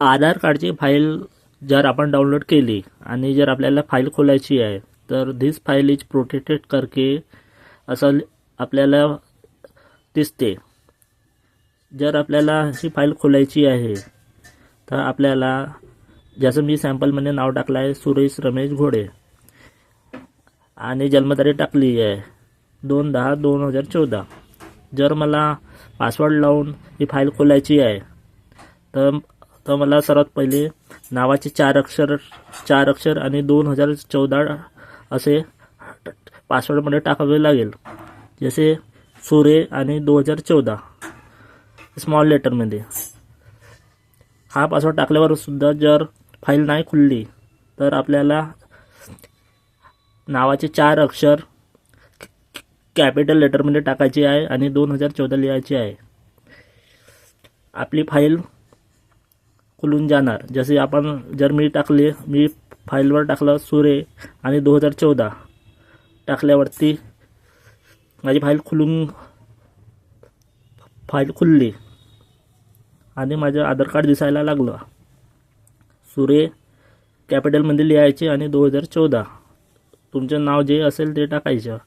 आधार कार्डची फाईल जर आपण डाउनलोड केली आणि जर आपल्याला फाईल खोलायची आहे तर धिस फाईल इज प्रोटेक्टेड करके असं आपल्याला दिसते. जर आपल्याला ही फाईल खोलायची आहे तर आपल्याला जसं मी सॅम्पलमध्ये नाव टाकलं आहे सुरेश रमेश घोडे आणि जन्मतारीख टाकली आहे 2/10/2014. जर मला पासवर्ड लावून ही फाईल खोलायची आहे तर मला सर्वात पहिले नावाचे चार अक्षर आणि 2014 असे पासवर्डमध्ये टाकावे लागेल. जसे सुरे आणि 2014 स्मॉल लेटरमध्ये. हा पासवर्ड टाकल्यावर सुद्धा जर फाईल नाही खुलली तर आपल्याला नावाचे 4 अक्षर कॅपिटल लेटरमध्ये टाकायचे आहे आणि 2014 लिहायचे आहे. आपली फाईल खुलून जाणार. जसे आपण जर मी फाईलवर टाकलं सुरे आणि 2014 टाकल्यावरती माझी फाईल खुलली आणि माझं आधार कार्ड दिसायला लागलं. सुरे कॅपिटलमध्ये लिहायचे आणि 2014 तुमचं नाव जे असेल ते टाकायचं.